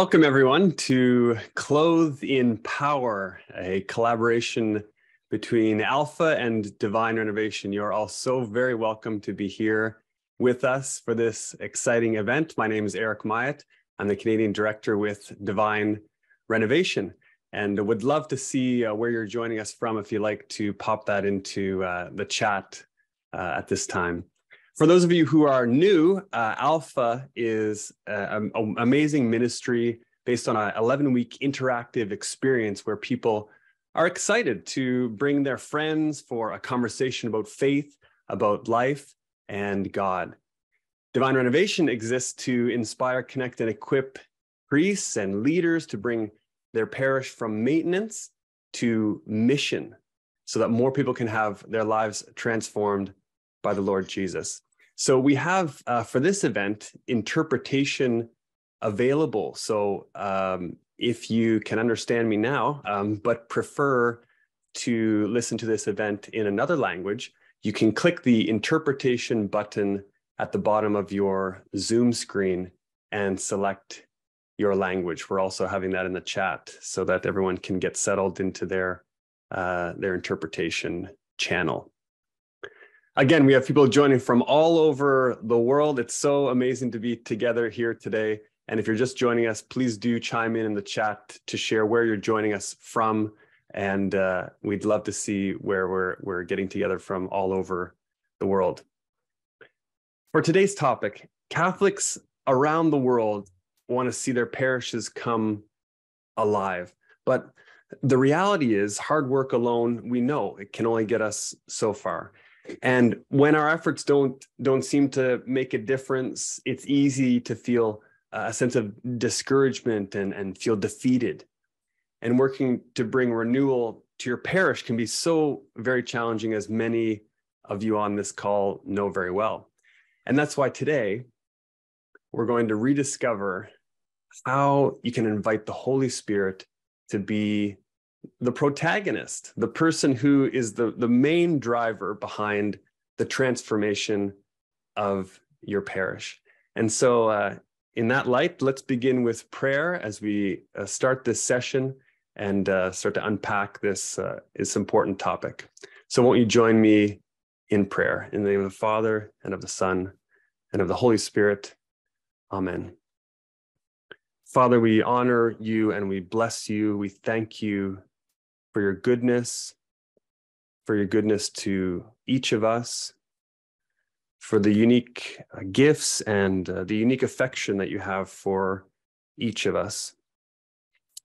Welcome, everyone, to Clothed in Power, a collaboration between Alpha and Divine Renovation. You're all so very welcome to be here with us for this exciting event. My name is Eric Myatt. I'm the Canadian Director with Divine Renovation, and would love to see where you're joining us from if you'd like to pop that into the chat at this time. For those of you who are new, Alpha is an amazing ministry based on an 11-week interactive experience where people are excited to bring their friends for a conversation about faith, about life, and God. Divine Renovation exists to inspire, connect, and equip priests and leaders to bring their parish from maintenance to mission so that more people can have their lives transformed by the Lord Jesus. So we have, for this event, interpretation available. So if you can understand me now, but prefer to listen to this event in another language, you can click the interpretation button at the bottom of your Zoom screen and select your language. We're also having that in the chat so that everyone can get settled into their interpretation channel. Again, we have people joining from all over the world. It's so amazing to be together here today. And if you're just joining us, please do chime in the chat to share where you're joining us from. And we'd love to see where we're getting together from all over the world. For today's topic, Catholics around the world want to see their parishes come alive. But the reality is hard work alone, we know it can only get us so far. And when our efforts don't seem to make a difference, it's easy to feel a sense of discouragement and feel defeated. And working to bring renewal to your parish can be so very challenging, as many of you on this call know very well. And that's why today we're going to rediscover how you can invite the Holy Spirit to be the protagonist, the person who is the main driver behind the transformation of your parish. And so in that light, let's begin with prayer as we start this session and start to unpack this important topic. So won't you join me in prayer? In the name of the Father, and of the Son, and of the Holy Spirit. Amen. Father, we honor you and we bless you. We thank you for your goodness to each of us, for the unique gifts and the unique affection that you have for each of us.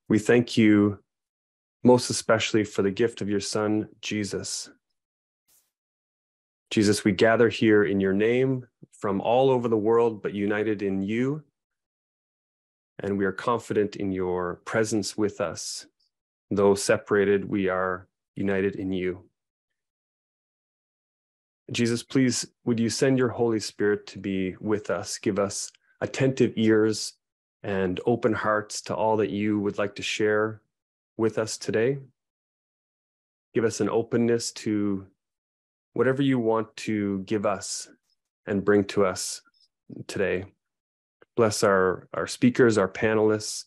We thank you most especially for the gift of your Son, Jesus. Jesus, we gather here in your name from all over the world, but united in you. And we are confident in your presence with us. Though separated, we are united in you. Jesus, please, would you send your Holy Spirit to be with us? Give us attentive ears and open hearts to all that you would like to share with us today. Give us an openness to whatever you want to give us and bring to us today. Bless our speakers, our panelists,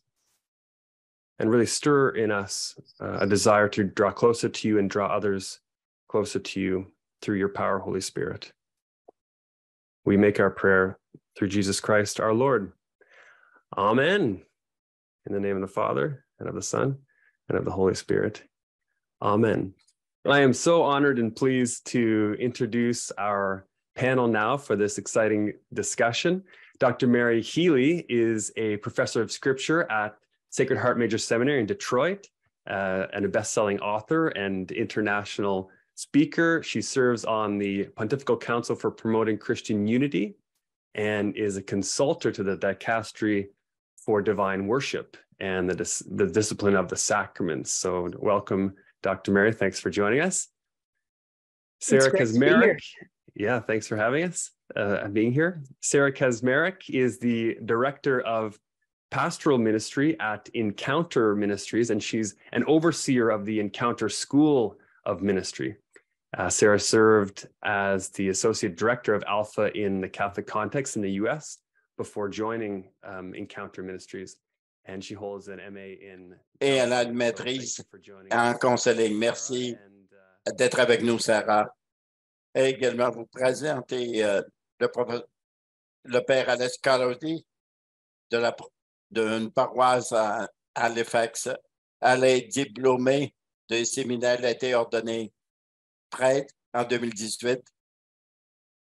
and really stir in us a desire to draw closer to you and draw others closer to you through your power, Holy Spirit. We make our prayer through Jesus Christ, our Lord. Amen. In the name of the Father, and of the Son, and of the Holy Spirit. Amen. I am so honored and pleased to introduce our panel now for this exciting discussion. Dr. Mary Healy is a professor of scripture at Sacred Heart Major Seminary in Detroit, and a best-selling author and international speaker. She serves on the Pontifical Council for Promoting Christian Unity and is a consultor to the Dicastery for Divine Worship and the discipline of the sacraments. So welcome, Dr. Mary. Thanks for joining us. Sarah Kaczmarek. Yeah, thanks for having us, being here. Sarah Kaczmarek is the director of pastoral ministry at Encounter Ministries, and she's an overseer of the Encounter School of Ministry. Sarah served as the associate director of Alpha in the Catholic context in the US before joining Encounter Ministries. And she holds an MA in Et elle a counseling. So une thank maîtrise you for joining en us, counseling. Sarah, Merci and, d'être avec nous, Sarah. Et également vous présenter le père Alex Carlotti d'une paroisse à Halifax. Elle est diplômée de séminaire, elle a été ordonnée prêtre en 2018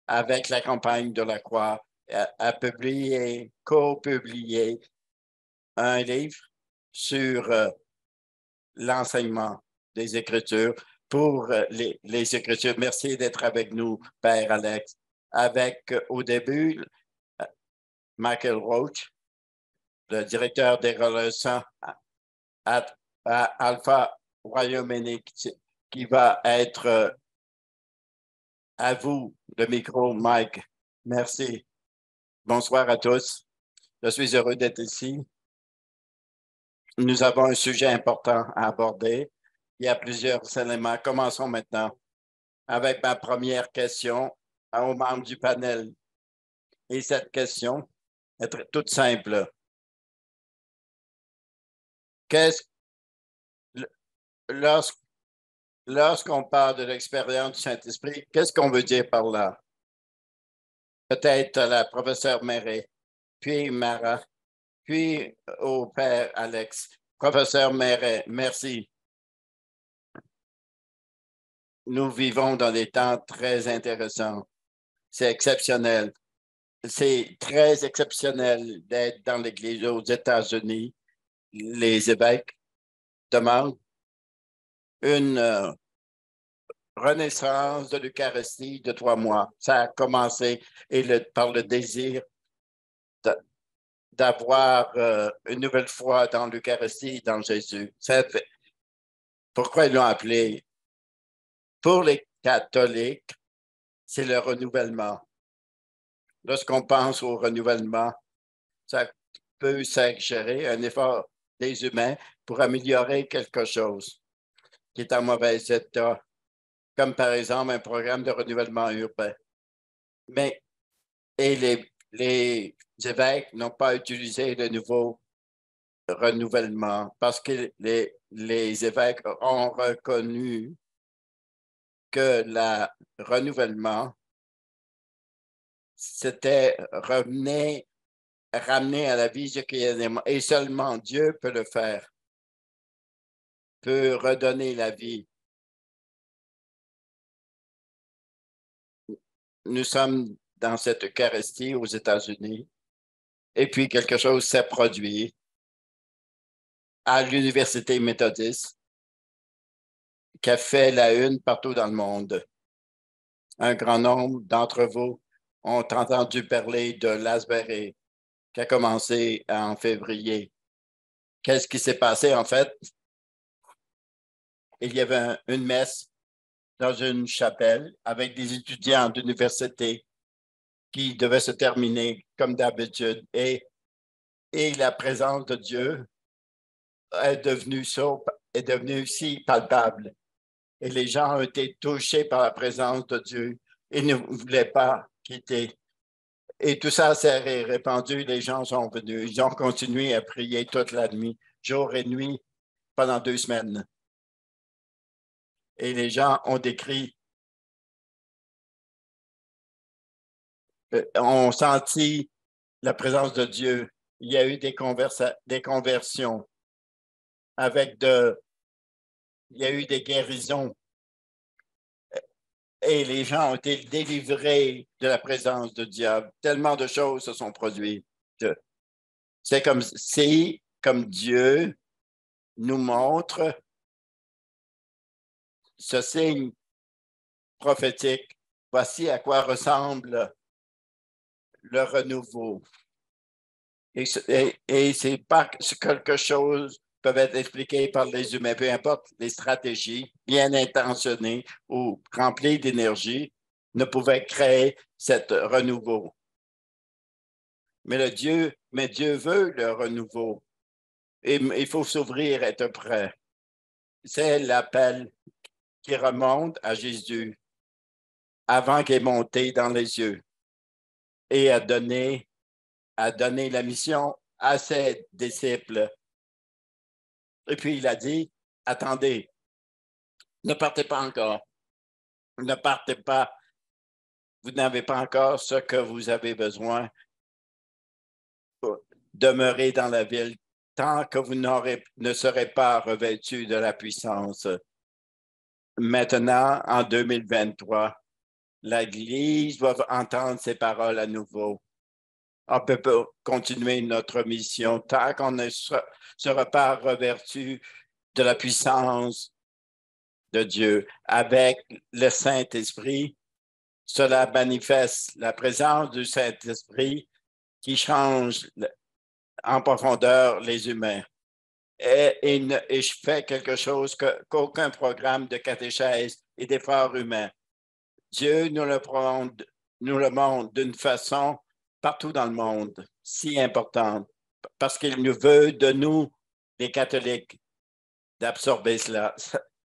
avec la campagne de la Croix. Elle a co-publié un livre sur l'enseignement des Écritures pour les Écritures. Merci d'être avec nous, Père Alex. Avec, au début, Michael Roach, le directeur des relations à Alpha Royaume-Uni, qui va être à vous, le micro, Mike. Merci. Bonsoir à tous. Je suis heureux d'être ici. Nous avons un sujet important à aborder. Il y a plusieurs éléments. Commençons maintenant avec ma première question aux membres du panel. Et cette question est toute simple. Lorsqu'on parle de l'expérience du Saint-Esprit, qu'est-ce qu'on veut dire par là? Peut-être la professeure Méret, puis Mara, puis au père Alex. Professeur Méret, merci. Nous vivons dans des temps très intéressants. C'est exceptionnel. C'est très exceptionnel d'être dans l'Église aux États-Unis. Les évêques demandent une renaissance de l'Eucharistie de 3 mois. Ça a commencé par le désir d'avoir une nouvelle foi dans l'Eucharistie, dans Jésus. Pourquoi ils l'ont appelé? Pour les catholiques, c'est le renouvellement. Lorsqu'on pense au renouvellement, ça peut s'exagérer, un effort des humains pour améliorer quelque chose qui est en mauvais état, comme par exemple un programme de renouvellement urbain. Et les évêques n'ont pas utilisé le nouveau renouvellement parce que les évêques ont reconnu que le renouvellement, c'était ramener à la vie ce qui est et seulement Dieu peut le faire, peut redonner la vie. Nous sommes dans cette Eucharistie aux États-Unis et puis quelque chose s'est produit à l'Université méthodiste qui a fait la une partout dans le monde. Un grand nombre d'entre vous ont entendu parler de l'Asbury qui a commencé en février. Qu'est-ce qui s'est passé en fait? Il y avait une messe dans une chapelle avec des étudiants d'université qui devaient se terminer comme d'habitude. Et la présence de Dieu est devenue si palpable. Et les gens ont été touchés par la présence de Dieu et ne voulaient pas quitter. Et tout ça s'est répandu. Les gens sont venus. Ils ont continué à prier toute la nuit, jour et nuit, pendant 2 semaines. Et les gens ont ont senti la présence de Dieu. Il y a eu des conversions il y a eu des guérisons. Et les gens ont été délivrés de la présence de Dieu. Tellement de choses se sont produites. C'est comme Dieu nous montre ce signe prophétique. Voici à quoi ressemble le renouveau. Et c'est pas quelque chose peuvent être expliquées par les humains, peu importe les stratégies bien intentionnées ou remplies d'énergie, ne pouvaient créer cet renouveau. Mais Dieu veut le renouveau. Et il faut s'ouvrir, être prêt. C'est l'appel qui remonte à Jésus avant qu'il ait monté dans les cieux et a donné la mission à ses disciples. Et puis il a dit, attendez, ne partez pas encore. Ne partez pas. Vous n'avez pas encore ce que vous avez besoin. Demeurez dans la ville tant que vous ne serez pas revêtus de la puissance. Maintenant, en 2023, l'Église doit entendre ces paroles à nouveau. On peut pas continuer notre mission tant qu'on ne sera pas revêtu de la puissance de Dieu. Avec le Saint-Esprit, cela manifeste la présence du Saint-Esprit qui change en profondeur les humains. Et je fais quelque chose qu'aucun programme de catéchèse et d'effort humain. Dieu nous le montre d'une façon partout dans le monde, si importante, parce qu'il nous veut de nous, les catholiques, d'absorber cela.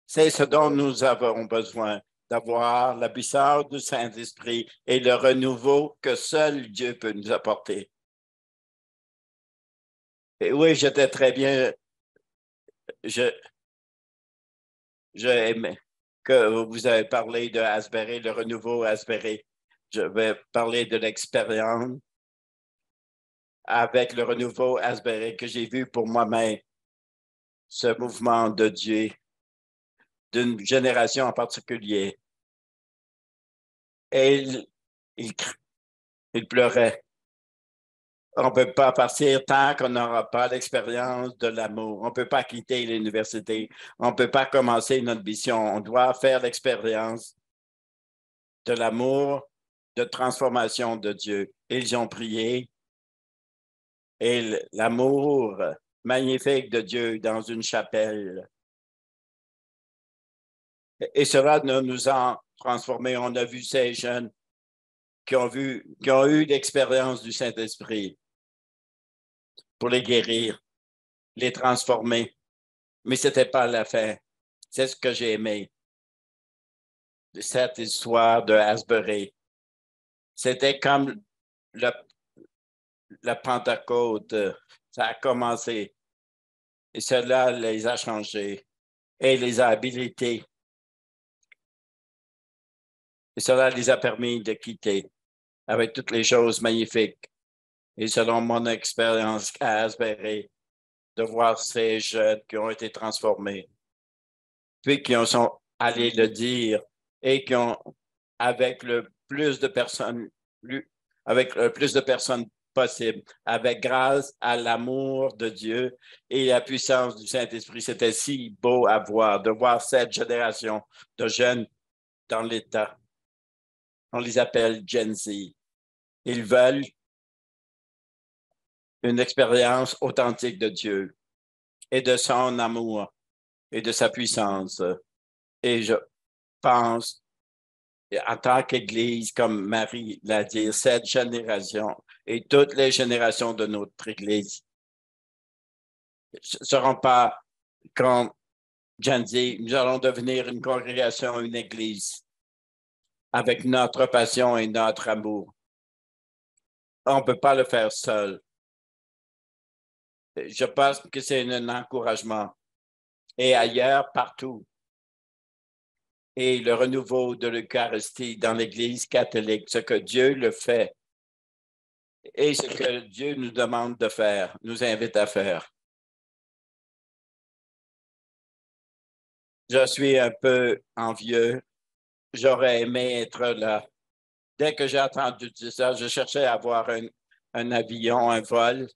C'est ce dont nous avons besoin, d'avoir la puissance du Saint-Esprit et le renouveau que seul Dieu peut nous apporter. Et oui, j'étais très bien. J'aimais que vous avez parlé de Asbury, le renouveau Asbury. Je vais parler de l'expérience avec le renouveau Asbury que j'ai vu pour moi-même, ce mouvement de Dieu, d'une génération en particulier. Et il pleurait. On ne peut pas partir tant qu'on n'aura pas l'expérience de l'amour. On ne peut pas quitter l'université. On ne peut pas commencer notre mission. On doit faire l'expérience de l'amour, de transformation de Dieu. Ils ont prié et l'amour magnifique de Dieu dans une chapelle. Et cela nous a transformés. On a vu ces jeunes qui ont eu l'expérience du Saint-Esprit pour les guérir, les transformer. Mais ce n'était pas la fin. C'est ce que j'ai aimé de cette histoire de Asbury. C'était comme la Pentecôte. Ça a commencé. Et cela les a changés et les a habilités. Et cela les a permis de quitter avec toutes les choses magnifiques. Et selon mon expérience à Asbury, de voir ces jeunes qui ont été transformés, puis qui sont allés le dire et qui ont, avec le plus de personnes possible, avec grâce à l'amour de Dieu et la puissance du Saint-Esprit. C'était si beau à voir, de voir cette génération de jeunes dans l'État. On les appelle Gen Z. Ils veulent une expérience authentique de Dieu et de son amour et de sa puissance. Et je pense, en tant qu'Église, comme Marie l'a dit, cette génération et toutes les générations de notre Église ne seront pas comme Gen Z. Nous allons devenir une congrégation, une Église, avec notre passion et notre amour. On ne peut pas le faire seul. Je pense que c'est un encouragement. Et ailleurs, partout. Et le renouveau de l'Eucharistie dans l'Église catholique, ce que Dieu le fait et ce que Dieu nous demande de faire, nous invite à faire. Je suis un peu envieux. J'aurais aimé être là. Dès que j'ai entendu dire ça, je cherchais à avoir un avion, un vol.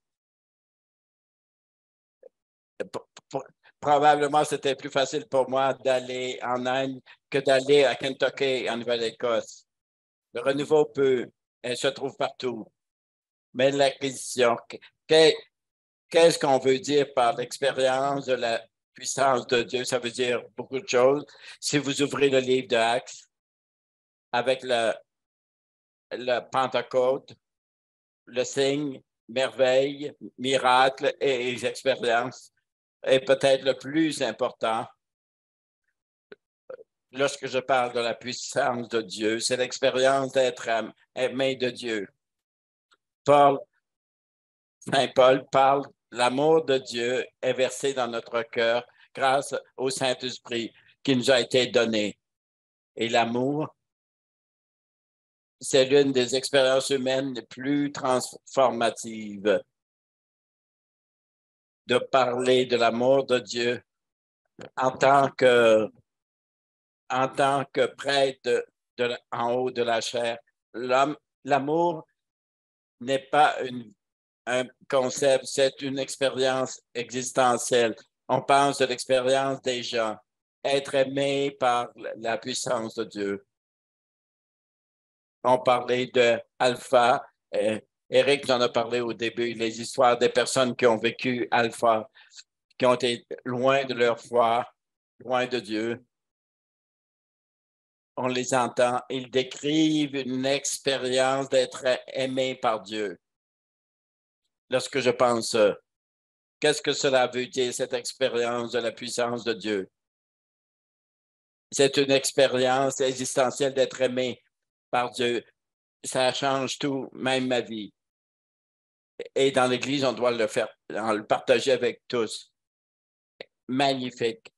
Probablement, c'était plus facile pour moi d'aller en Inde que d'aller à Kentucky, en Nouvelle-Écosse. Le renouveau elle se trouve partout. Mais l'acquisition, qu'est-ce qu'on veut dire par l'expérience de la puissance de Dieu? Ça veut dire beaucoup de choses. Si vous ouvrez le livre de Actes avec le Pentecôte, le signe, merveille, miracle et les expériences, est peut-être le plus important. Lorsque je parle de la puissance de Dieu, c'est l'expérience d'être aimé de Dieu. Paul Saint Paul parle, l'amour de Dieu est versé dans notre cœur grâce au Saint-Esprit qui nous a été donné. Et l'amour, c'est l'une des expériences humaines les plus transformatives. De parler de l'amour de Dieu en tant que prêtre en haut de la chair. L'amour n'est pas un concept, c'est une expérience existentielle. On pense de l'expérience des gens, être aimé par la puissance de Dieu. On parlait de Alpha. Eric en a parlé au début, les histoires des personnes qui ont vécu Alpha, qui ont été loin de leur foi, loin de Dieu. On les entend, ils décrivent une expérience d'être aimé par Dieu. Lorsque je pense, qu'est-ce que cela veut dire, cette expérience de la puissance de Dieu? C'est une expérience existentielle d'être aimé par Dieu. Ça change tout, même ma vie. Et dans l'Église, on doit le partager avec tous. Magnifique.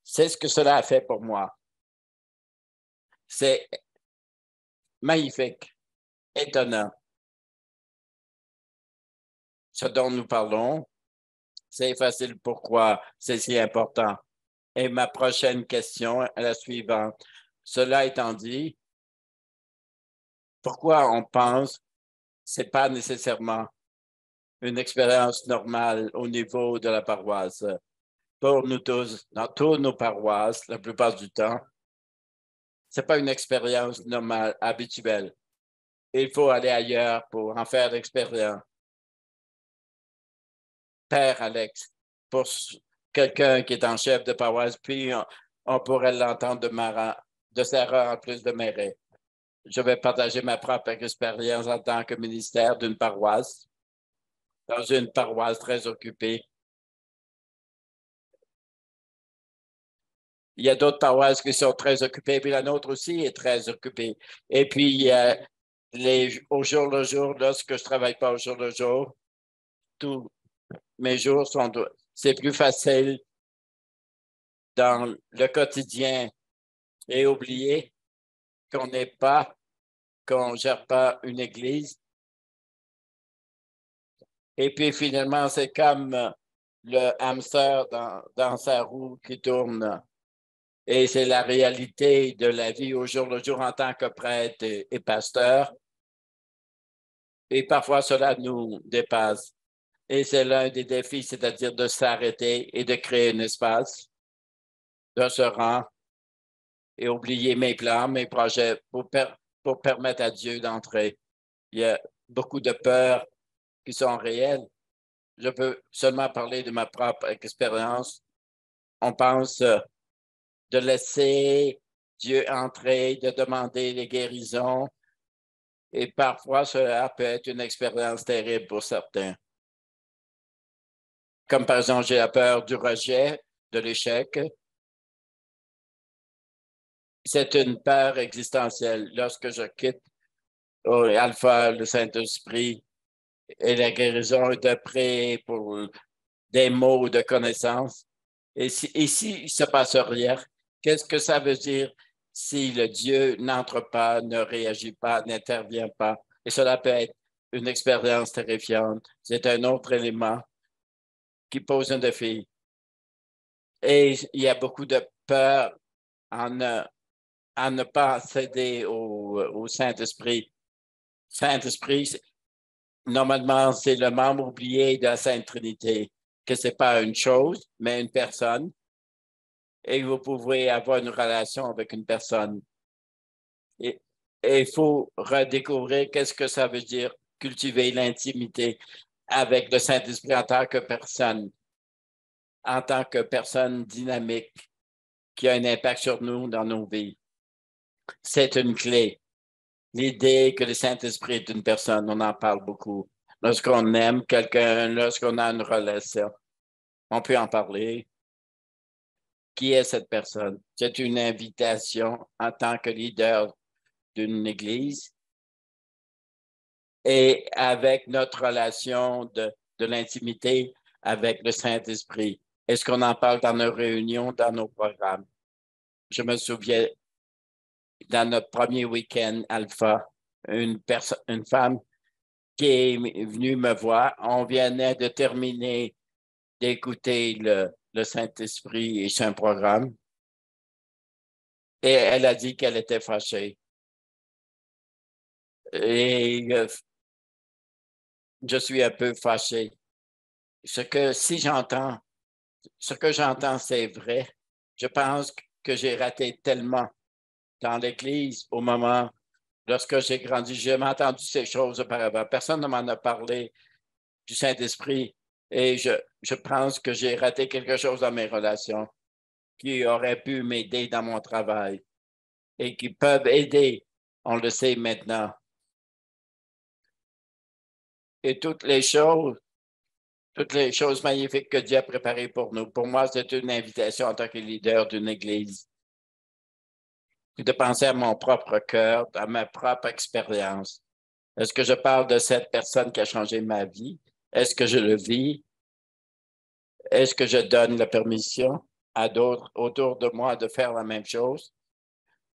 C'est ce que cela a fait pour moi. C'est magnifique, étonnant. Ce dont nous parlons, c'est facile pourquoi c'est si important. Et ma prochaine question est la suivante. Cela étant dit, pourquoi on pense que ce n'est pas nécessairement une expérience normale au niveau de la paroisse? Pour nous tous, dans toutes nos paroisses, la plupart du temps, ce n'est pas une expérience normale, habituelle. Il faut aller ailleurs pour en faire l'expérience. Père Alex, pour quelqu'un qui est en chef de paroisse, puis on pourrait l'entendre de Sarah en plus de Méret. Je vais partager ma propre expérience en tant que ministère d'une paroisse, dans une paroisse très occupée. Il y a d'autres paroisses qui sont très occupées, puis la nôtre aussi est très occupée. Et puis, au jour le jour, lorsque je ne travaille pas au jour le jour, tous mes jours c'est plus facile dans le quotidien et oublier qu'on ne gère pas une église. Et puis finalement, c'est comme le hamster dans sa roue qui tourne. Et c'est la réalité de la vie au jour le jour en tant que prêtre et pasteur. Et parfois, cela nous dépasse. Et c'est l'un des défis, c'est-à-dire de s'arrêter et de créer un espace, de se rendre et oublier mes plans, mes projets pour permettre à Dieu d'entrer. Il y a beaucoup de peurs qui sont réelles. Je peux seulement parler de ma propre expérience. On pense de laisser Dieu entrer, de demander les guérisons. Et parfois, cela peut être une expérience terrible pour certains. Comme par exemple, j'ai la peur du rejet, de l'échec. C'est une peur existentielle. Lorsque je quitte Alpha, le Saint-Esprit et la guérison de près pour des mots de connaissance. Et s'il ne se passe rien, qu'est-ce que ça veut dire si le Dieu n'entre pas, ne réagit pas, n'intervient pas? Et cela peut être une expérience terrifiante. C'est un autre élément qui pose un défi. Et il y a beaucoup de peur à ne pas céder au Saint-Esprit. Saint-Esprit, normalement, c'est le membre oublié de la Sainte Trinité, que ce n'est pas une chose, mais une personne. Et vous pouvez avoir une relation avec une personne. Et il faut redécouvrir qu'est-ce que ça veut dire cultiver l'intimité avec le Saint-Esprit en tant que personne dynamique qui a un impact sur nous dans nos vies. C'est une clé. L'idée que le Saint-Esprit est une personne, on en parle beaucoup. Lorsqu'on aime quelqu'un, lorsqu'on a une relation, on peut en parler. Qui est cette personne? C'est une invitation en tant que leader d'une église et avec notre relation de l'intimité avec le Saint-Esprit. Est-ce qu'on en parle dans nos réunions, dans nos programmes? Je me souviens, dans notre premier week-end Alpha, une femme qui est venue me voir, on venait de terminer d'écouter le Saint-Esprit et son programme, et elle a dit qu'elle était fâchée. Et je suis un peu fâché. Ce que j'entends, c'est vrai. Je pense que j'ai raté tellement dans l'Église au moment lorsque j'ai grandi. J'ai jamais entendu ces choses auparavant. Personne ne m'en a parlé du Saint-Esprit et je pense que j'ai raté quelque chose dans mes relations qui aurait pu m'aider dans mon travail et qui peuvent aider, on le sait maintenant. Et toutes les choses magnifiques que Dieu a préparées pour nous. Pour moi, c'est une invitation en tant que leader d'une Église. De penser à mon propre cœur, à ma propre expérience. Est-ce que je parle de cette personne qui a changé ma vie? Est-ce que je le vis? Est-ce que je donne la permission à d'autres autour de moi de faire la même chose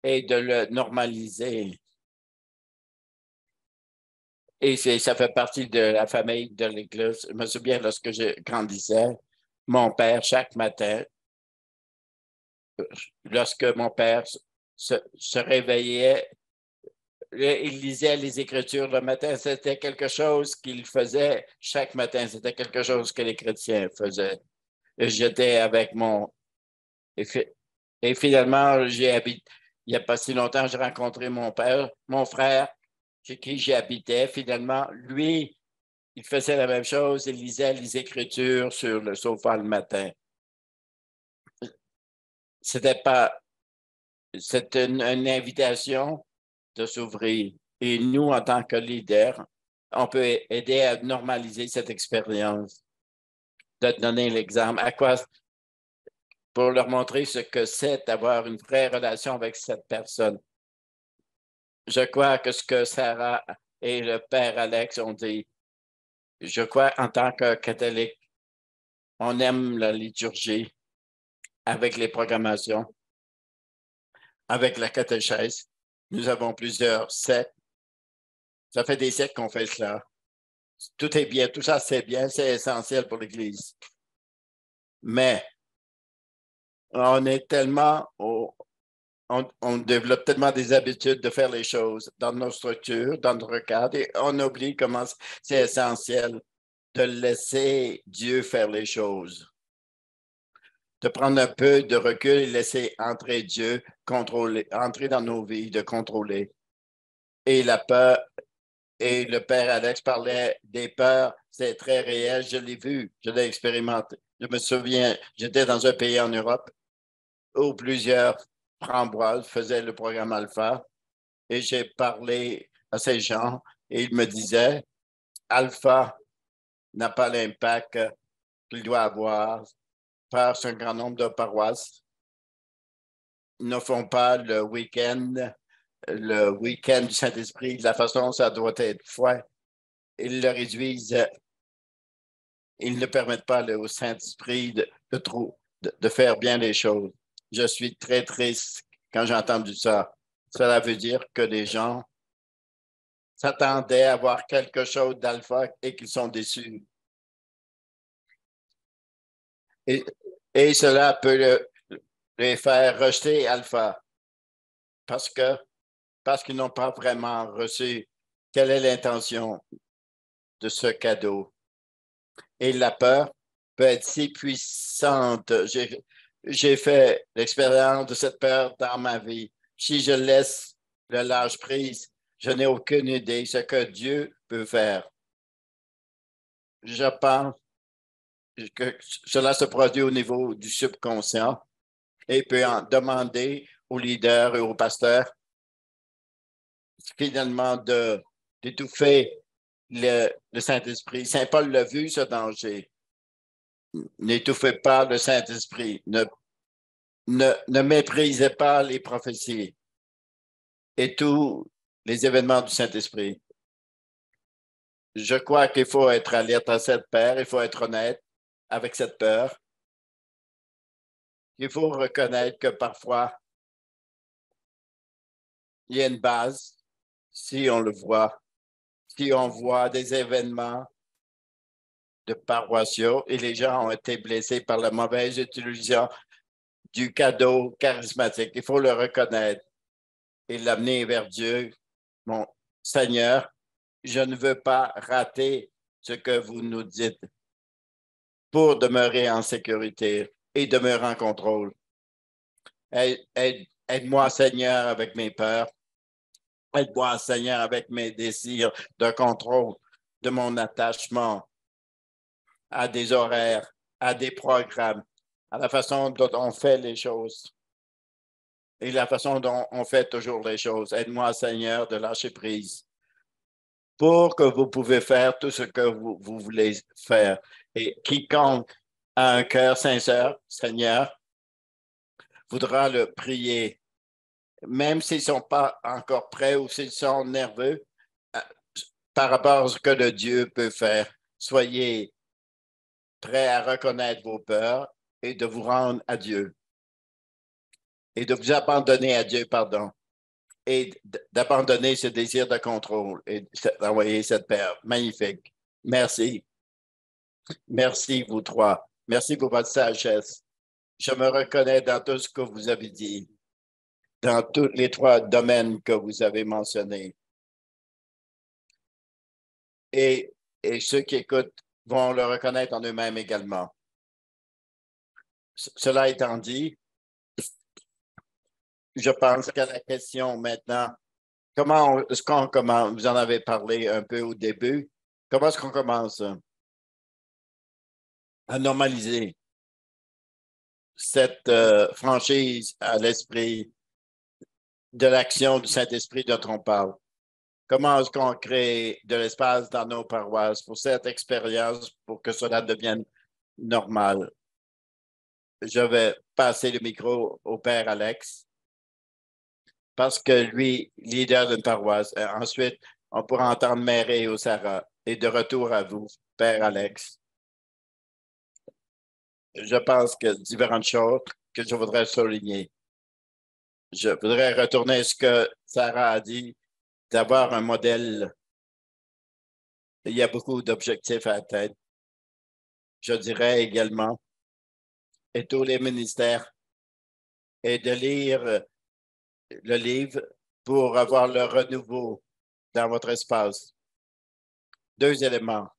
et de le normaliser? Et ça fait partie de la famille de l'Église. Je me souviens, lorsque je grandissais, mon père, chaque matin, lorsque mon père se réveillait, il lisait les Écritures le matin. C'était quelque chose qu'il faisait chaque matin. C'était quelque chose que les chrétiens faisaient. Et j'étais avec et finalement, il n'y a pas si longtemps, j'ai rencontré mon père, mon frère, chez qui j'habitais. Finalement, lui, il faisait la même chose. Il lisait les Écritures sur le sofa le matin. C'est une invitation de s'ouvrir. Et nous, en tant que leaders, on peut aider à normaliser cette expérience, de donner l'exemple. Pour leur montrer ce que c'est d'avoir une vraie relation avec cette personne. Je crois que ce que Sarah et le père Alex ont dit, je crois en tant que catholique, on aime la liturgie avec les programmations, avec la catéchèse. Nous avons plusieurs sectes. Ça fait des siècles qu'on fait cela. Tout est bien, tout ça c'est bien, c'est essentiel pour l'Église. Mais on est tellement on développe tellement des habitudes de faire les choses dans nos structures, dans notre cadre, et on oublie comment c'est essentiel de laisser Dieu faire les choses. De prendre un peu de recul et laisser entrer Dieu, entrer dans nos vies, de contrôler. Et la peur, et le père Alex parlait des peurs, c'est très réel, je l'ai vu, je l'ai expérimenté. Je me souviens, j'étais dans un pays en Europe où plusieurs Framboise faisait le programme Alpha et j'ai parlé à ces gens et ils me disaient Alpha n'a pas l'impact qu'il doit avoir par un grand nombre de paroisses. Ils ne font pas le week-end du Saint-Esprit de la façon dont ça doit être fait. Ils le réduisent, ils ne permettent pas au Saint-Esprit de faire bien les choses. Je suis très triste quand j'ai entendu ça. Cela veut dire que les gens s'attendaient à voir quelque chose d'alpha et qu'ils sont déçus. Et cela peut les faire rejeter alpha parce qu'ils n'ont pas vraiment reçu quelle est l'intention de ce cadeau. Et la peur peut être si puissante. J'ai fait l'expérience de cette peur dans ma vie. Si je laisse le lâche prise, je n'ai aucune idée de ce que Dieu peut faire. Je pense que cela se produit au niveau du subconscient et peut en demander aux leaders et aux pasteurs finalement d'étouffer le Saint-Esprit. Saint Paul l'a vu, ce danger. N'étouffez pas le Saint-Esprit. Ne méprisez pas les prophéties et tous les événements du Saint-Esprit. Je crois qu'il faut être alerte à cette peur, il faut être honnête avec cette peur. Il faut reconnaître que parfois, il y a une base, si on le voit, si on voit des événements de paroissiaux et les gens ont été blessés par la mauvaise utilisation du cadeau charismatique. Il faut le reconnaître et l'amener vers Dieu. Mon Seigneur, je ne veux pas rater ce que vous nous dites pour demeurer en sécurité et demeurer en contrôle. Aide-moi, Seigneur, avec mes peurs. Aide-moi, Seigneur, avec mes désirs de contrôle, de mon attachement à des horaires, à des programmes, à la façon dont on fait les choses et la façon dont on fait toujours les choses. Aide-moi, Seigneur, de lâcher prise pour que vous pouvez faire tout ce que vous voulez faire. Et quiconque a un cœur sincère, Seigneur, voudra le prier, même s'ils ne sont pas encore prêts ou s'ils sont nerveux par rapport à ce que le Dieu peut faire. Soyez prêts à reconnaître vos peurs et de vous rendre à Dieu et de vous abandonner à Dieu, pardon, et d'abandonner ce désir de contrôle et d'envoyer cette paix magnifique. Merci. Merci, vous trois. Merci pour votre sagesse. Je me reconnais dans tout ce que vous avez dit, dans tous les trois domaines que vous avez mentionnés. Et ceux qui écoutent vont le reconnaître en eux-mêmes également. Cela étant dit, je pense que la question maintenant, comment est-ce qu'on commence? Vous en avez parlé un peu au début. Comment est-ce qu'on commence à normaliser cette franchise à l'esprit de l'action du Saint-Esprit dont on parle? Comment est-ce qu'on crée de l'espace dans nos paroisses pour cette expérience, pour que cela devienne normal? Je vais passer le micro au Père Alex parce que lui, leader d'une paroisse. Ensuite, on pourra entendre Mary ou Sarah. Et de retour à vous, Père Alex. Je pense que différentes choses que je voudrais souligner. Je voudrais retourner à ce que Sarah a dit, d'avoir un modèle. Il y a beaucoup d'objectifs à atteindre. Je dirais également, et tous les ministères, et de lire le livre pour avoir le renouveau dans votre espace. Deux éléments.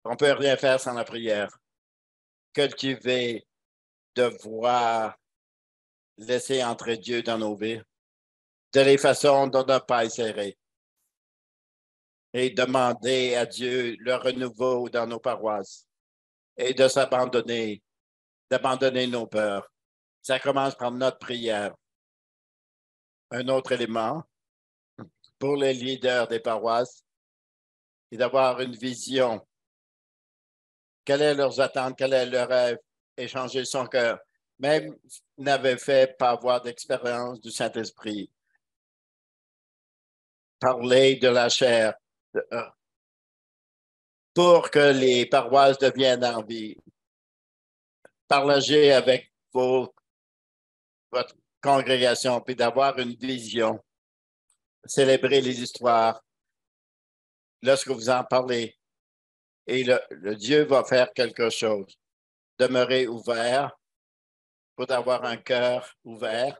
On ne peut rien faire sans la prière. Cultiver, devoir, laisser entrer Dieu dans nos vies de les façons dont on n'a pas essayé. Et demander à Dieu le renouveau dans nos paroisses et de s'abandonner, d'abandonner nos peurs. Ça commence par notre prière. Un autre élément pour les leaders des paroisses est d'avoir une vision. Quelles sont leurs attentes, quel est leur rêve? Échanger son cœur. Même n'avait fait pas avoir d'expérience du Saint-Esprit. Parler de la chair pour que les paroisses deviennent en vie. Partager avec votre congrégation, puis d'avoir une vision. Célébrer les histoires lorsque vous en parlez. Et le Dieu va faire quelque chose. Demeurer ouvert pour avoir un cœur ouvert.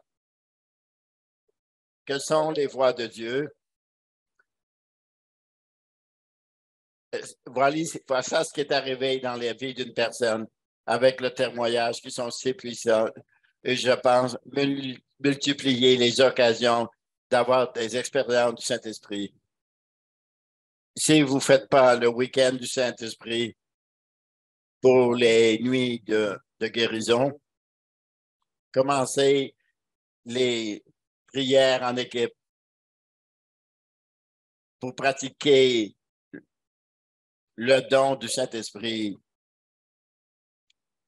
Quelles sont les voies de Dieu? Voilà ça ce qui est arrivé dans la vie d'une personne avec le témoignage qui sont si puissants. Et je pense multiplier les occasions d'avoir des expériences du Saint-Esprit. Si vous ne faites pas le week-end du Saint-Esprit pour les nuits de guérison, commencez les prières en équipe pour pratiquer le don du Saint-Esprit.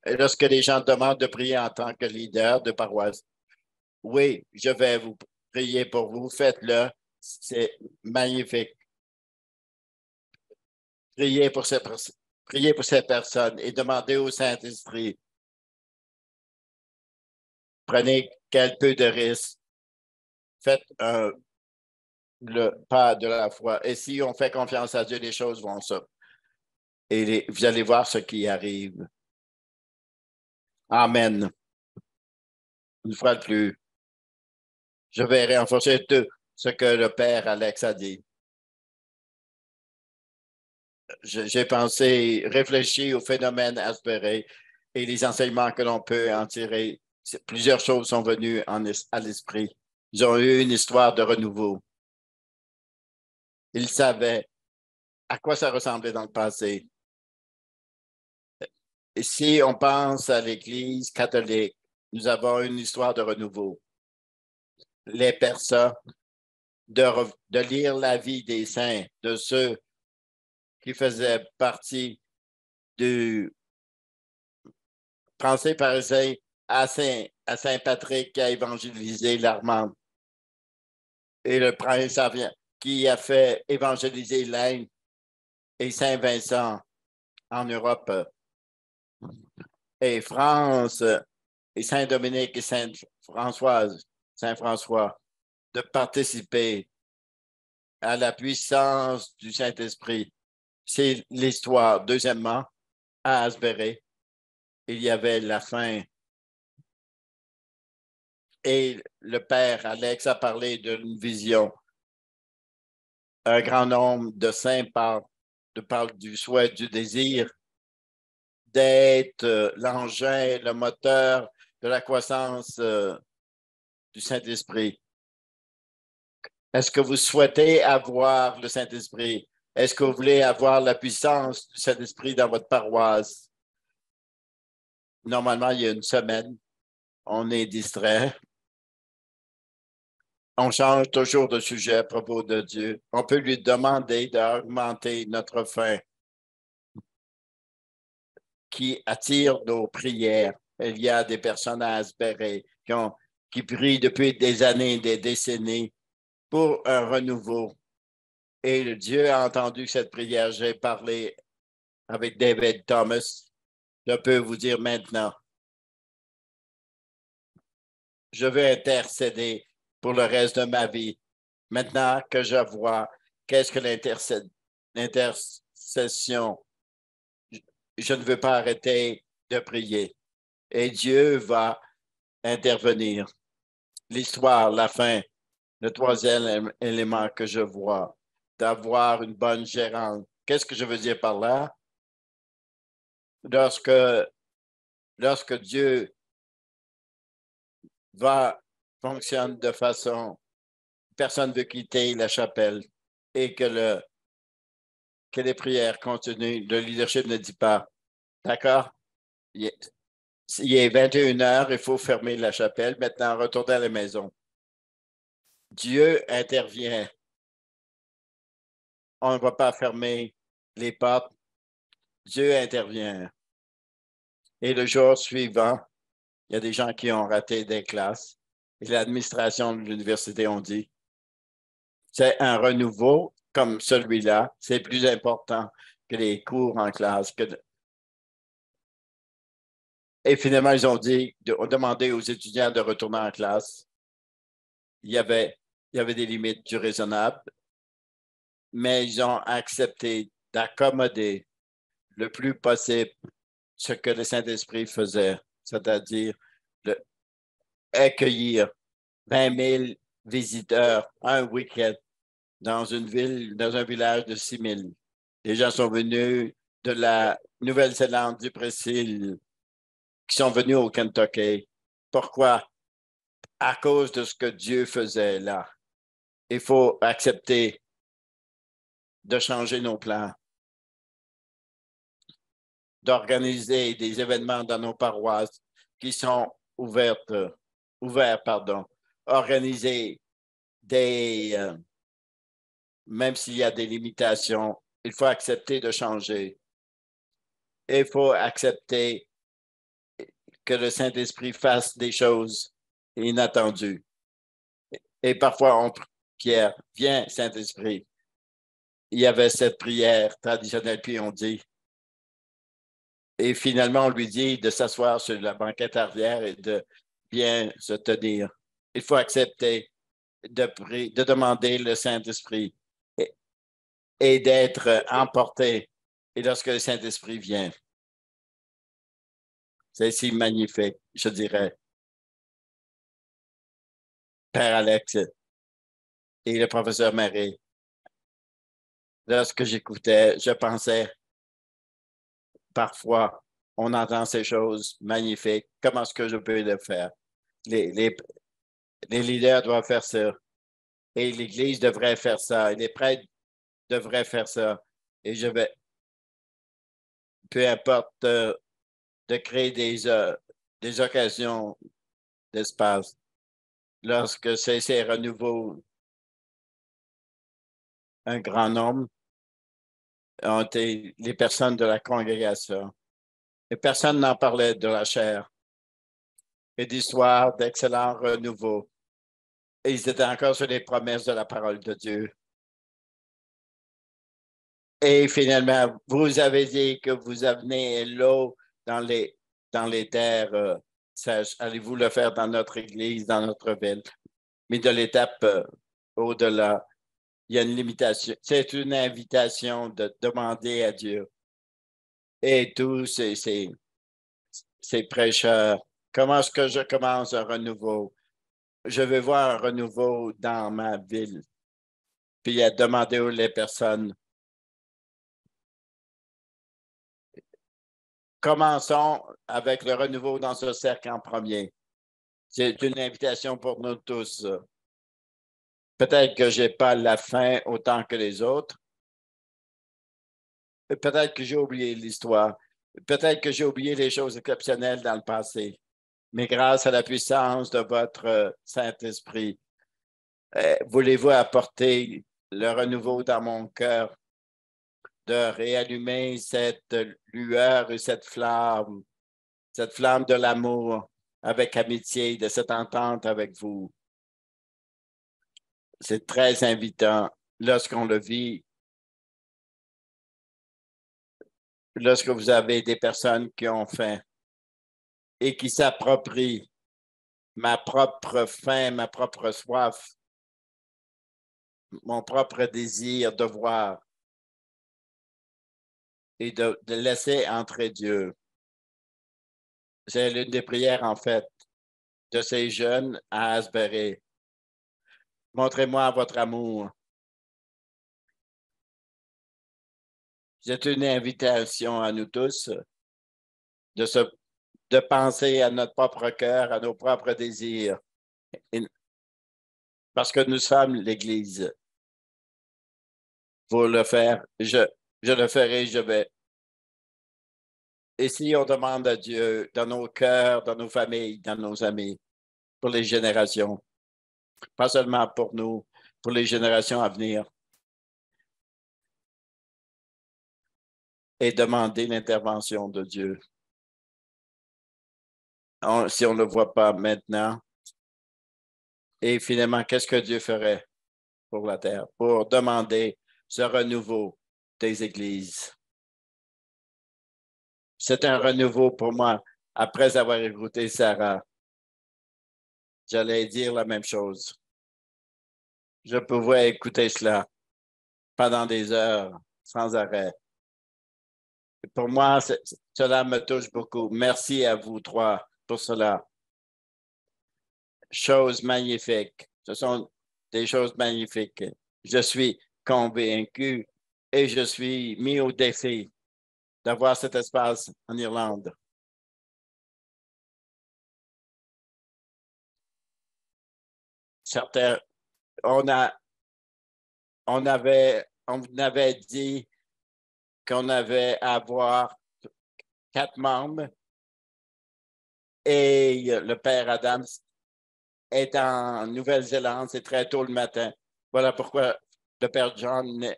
Et lorsque les gens demandent de prier en tant que leader de paroisse, oui, je vais vous prier pour vous, faites-le, c'est magnifique. priez pour ces personnes et demandez au Saint-Esprit. Prenez quel peu de risque. Faites le pas de la foi. Et si on fait confiance à Dieu, les choses vont ça. Et vous allez voir ce qui arrive. Amen. Une fois de plus, je vais renforcer tout ce que le Père Alex a dit. J'ai pensé, réfléchi au phénomène Asbury et les enseignements que l'on peut en tirer. Plusieurs choses sont venues à l'esprit. Ils ont eu une histoire de renouveau. Ils savaient à quoi ça ressemblait dans le passé. Et si on pense à l'Église catholique, nous avons une histoire de renouveau. Les personnes, de lire la vie des saints, de ceux qui faisaient partie du français parisien à Saint-Patrick qui a évangélisé l'Armande et le prince qui a fait évangéliser l'Inde et Saint-Vincent en Europe et France et Saint-Dominique et Saint-François de participer à la puissance du Saint-Esprit. C'est l'histoire. Deuxièmement, à Asbury, il y avait la faim. Et le père Alex a parlé d'une vision. Un grand nombre de saints parlent du souhait, du désir d'être l'engin, le moteur de la croissance du Saint-Esprit. Est-ce que vous souhaitez avoir le Saint-Esprit? Est-ce que vous voulez avoir la puissance du Saint-Esprit dans votre paroisse? Normalement, il y a une semaine, on est distrait. On change toujours de sujet à propos de Dieu. On peut lui demander d'augmenter notre faim qui attire nos prières. Il y a des personnes à Asbury qui prient depuis des années, des décennies pour un renouveau. Et Dieu a entendu cette prière. J'ai parlé avec David Thomas. Je peux vous dire maintenant, je vais intercéder pour le reste de ma vie. Maintenant que je vois qu'est-ce que l'intercession, je ne veux pas arrêter de prier. Et Dieu va intervenir. L'histoire, la fin, le troisième élément que je vois, d'avoir une bonne gérante. Qu'est-ce que je veux dire par là? Lorsque Dieu fonctionne de façon, personne ne veut quitter la chapelle et que les prières continuent, le leadership ne dit pas, d'accord? Il est 21 heures, il faut fermer la chapelle, maintenant retourner à la maison. Dieu intervient. On ne va pas fermer les portes. Dieu intervient. Et le jour suivant, il y a des gens qui ont raté des classes. Et l'administration de l'université ont dit, c'est un renouveau comme celui-là, c'est plus important que les cours en classe. Et finalement, ils ont demandé aux étudiants de retourner en classe. Il y avait des limites du raisonnable, mais ils ont accepté d'accommoder le plus possible ce que le Saint-Esprit faisait, c'est-à-dire accueillir 20 000 visiteurs un week-end dans un village de 6 000. Les gens sont venus de la Nouvelle-Zélande, du Brésil, qui sont venus au Kentucky. Pourquoi? À cause de ce que Dieu faisait là. Il faut accepter de changer nos plans, d'organiser des événements dans nos paroisses qui sont ouverts, organiser même s'il y a des limitations, il faut accepter de changer. Il faut accepter que le Saint-Esprit fasse des choses inattendues. Et parfois, Pierre, viens, Saint-Esprit. il y avait cette prière traditionnelle, puis on dit, et finalement, on lui dit de s'asseoir sur la banquette arrière et de bien se tenir. Il faut accepter de demander le Saint-Esprit et d'être emporté. Et lorsque le Saint-Esprit vient, c'est si magnifique, je dirais. Père Alex et le professeur Marie, lorsque j'écoutais, je pensais, parfois, on entend ces choses magnifiques. Comment est-ce que je peux le faire? Les leaders doivent faire ça. Et l'Église devrait faire ça. Et les prêtres devraient faire ça. Et je vais, peu importe, de créer des occasions d'espace. Lorsque c'est ces renouveaux, un grand nombre ont été les personnes de la congrégation. Et personne n'en parlait de la chair et d'histoire d'excellents renouveaux. Et ils étaient encore sur les promesses de la parole de Dieu. Et finalement, vous avez dit que vous amenez l'eau dans les terres sèches. Allez-vous le faire dans notre église, dans notre ville? Mais de l'étape au-delà, il y a une limitation. C'est une invitation de demander à Dieu. Et tous ces prêcheurs, comment est-ce que je commence un renouveau? Je veux voir un renouveau dans ma ville. Puis à demander aux les personnes. Commençons avec le renouveau dans ce cercle en premier. C'est une invitation pour nous tous. Peut-être que je n'ai pas la fin autant que les autres. Peut-être que j'ai oublié l'histoire. Peut-être que j'ai oublié les choses exceptionnelles dans le passé. Mais grâce à la puissance de votre Saint-Esprit, voulez-vous apporter le renouveau dans mon cœur, de réallumer cette lueur et cette flamme de l'amour avec amitié, de cette entente avec vous. C'est très invitant lorsqu'on le vit, lorsque vous avez des personnes qui ont faim et qui s'approprient ma propre faim, ma propre soif, mon propre désir de voir et de laisser entrer Dieu. C'est l'une des prières, en fait, de ces jeunes à Asbury. Montrez-moi votre amour. C'est une invitation à nous tous de penser à notre propre cœur, à nos propres désirs. Parce que nous sommes l'Église. Pour le faire, je le ferai, je vais. Et si on demande à Dieu dans nos cœurs, dans nos familles, dans nos amis, pour les générations, pas seulement pour nous, pour les générations à venir, et demander l'intervention de Dieu. Si on ne le voit pas maintenant, et finalement, qu'est-ce que Dieu ferait pour la terre, pour demander ce renouveau des églises? C'est un renouveau pour moi. Après avoir écouté Sarah, j'allais dire la même chose. Je pouvais écouter cela pendant des heures, sans arrêt. Pour moi, cela me touche beaucoup. Merci à vous trois pour cela. Choses magnifiques. Ce sont des choses magnifiques. Je suis convaincu et je suis mis au défi d'avoir cet espace en Irlande. Certains, on avait dit qu'on avait à avoir 4 membres et le père Adams est en Nouvelle-Zélande, c'est très tôt le matin. Voilà pourquoi le père John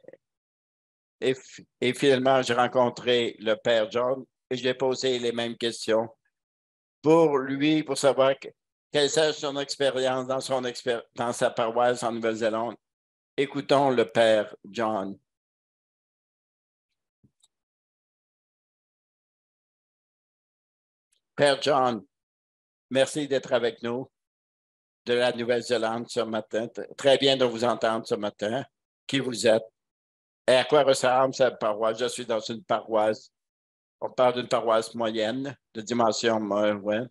et finalement j'ai rencontré le père John et je lui ai posé les mêmes questions pour lui, pour savoir quelle est son expérience dans sa paroisse en Nouvelle-Zélande. Écoutons le père John. Père John, merci d'être avec nous de la Nouvelle-Zélande ce matin. Très bien de vous entendre ce matin. Qui vous êtes et à quoi ressemble cette paroisse? Je suis dans une paroisse. On parle d'une paroisse moyenne, de dimension moyenne.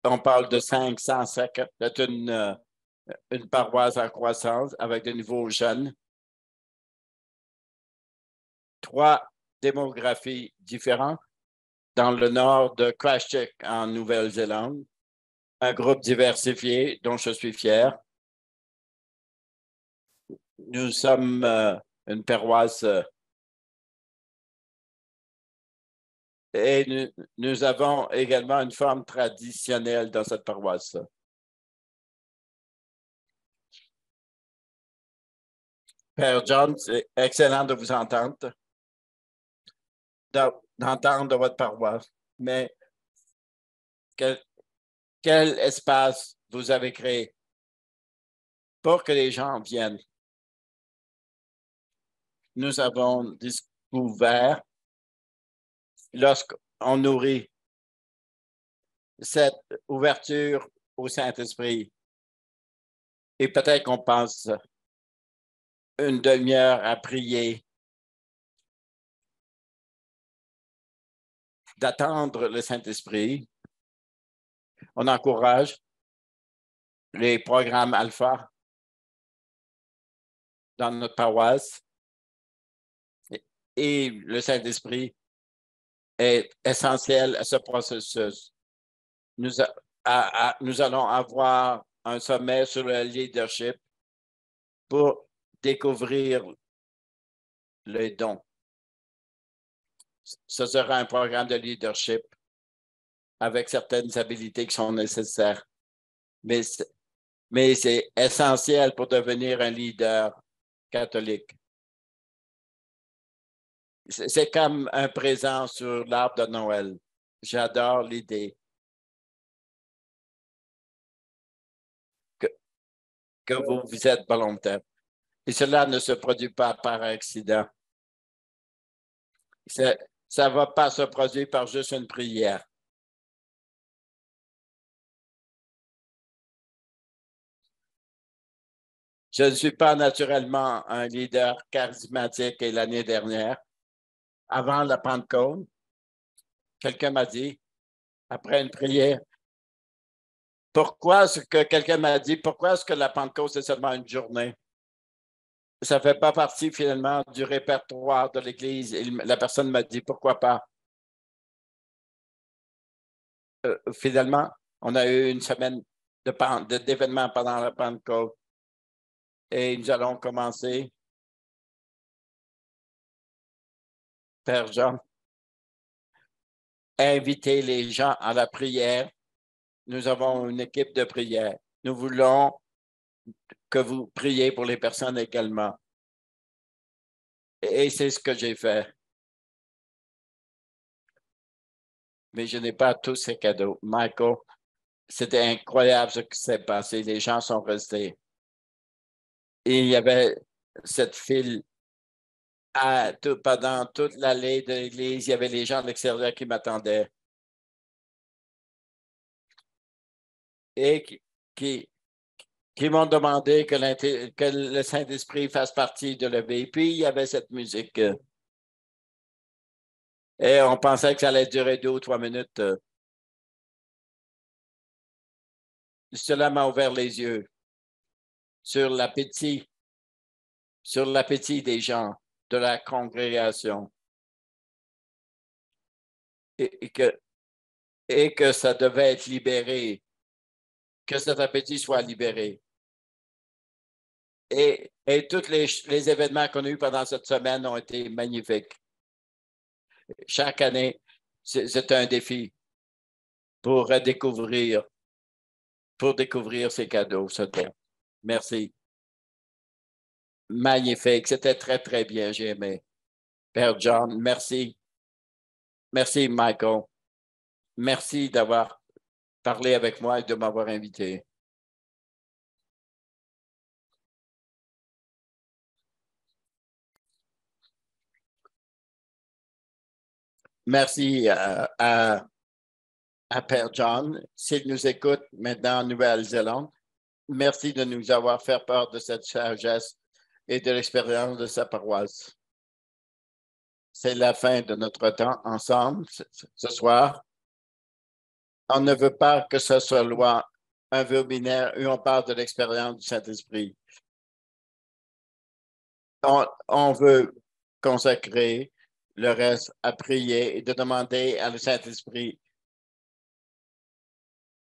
On parle de 500 sectes. C'est une paroisse en croissance avec de nouveaux jeunes. 3 démographies différentes dans le nord de Christchurch en Nouvelle-Zélande. Un groupe diversifié dont je suis fier. Nous sommes une paroisse et nous avons également une forme traditionnelle dans cette paroisse-là. Père John, c'est excellent de vous entendre, d'entendre votre paroisse, mais quel espace vous avez créé pour que les gens viennent? Nous avons découvert, lorsqu'on nourrit cette ouverture au Saint-Esprit, et peut-être qu'on passe une demi-heure à prier, d'attendre le Saint-Esprit. On encourage les programmes alpha dans notre paroisse et le Saint-Esprit est essentiel à ce processus. Nous allons avoir un sommet sur le leadership pour découvrir les dons. Ce sera un programme de leadership avec certaines habilités qui sont nécessaires. Mais c'est essentiel pour devenir un leader catholique. C'est comme un présent sur l'arbre de Noël. J'adore l'idée que vous êtes volontaire. Et cela ne se produit pas par accident. Ça ne va pas se produire par juste une prière. Je ne suis pas naturellement un leader charismatique et l'année dernière, avant la Pentecôte, quelqu'un m'a dit, après une prière, pourquoi est-ce que la Pentecôte, c'est seulement une journée? Ça ne fait pas partie finalement du répertoire de l'Église. Et la personne m'a dit, pourquoi pas? Finalement, on a eu une semaine d'événements pendant la Pentecôte et nous allons commencer. Père Jean, inviter les gens à la prière. Nous avons une équipe de prière. Nous voulons que vous priez pour les personnes également. Et c'est ce que j'ai fait. Mais je n'ai pas tous ces cadeaux. Michael, c'était incroyable ce qui s'est passé. Les gens sont restés. Et il y avait cette file pendant toute l'allée de l'église. Il y avait les gens de l'extérieur qui m'attendaient. Et qui m'ont demandé que le Saint-Esprit fasse partie de l'EV. Puis, il y avait cette musique. Et on pensait que ça allait durer 2 ou 3 minutes. Cela m'a ouvert les yeux sur l'appétit des gens, de la congrégation. Et que ça devait être libéré, que cet appétit soit libéré. Et tous les événements qu'on a eus pendant cette semaine ont été magnifiques. Chaque année, c'est un défi pour découvrir ces cadeaux, ce temps. Merci. Magnifique. C'était très, très bien. J'ai aimé. Père John, merci. Merci, Michael. Merci d'avoir parlé avec moi et de m'avoir invité. Merci à Père John, s'il nous écoute maintenant en Nouvelle-Zélande. Merci de nous avoir fait part de cette sagesse et de l'expérience de sa paroisse. C'est la fin de notre temps ensemble ce soir. On ne veut pas que ce soit un webinaire où on parle de l'expérience du Saint-Esprit. On veut consacrer le reste à prier et de demander à le Saint-Esprit.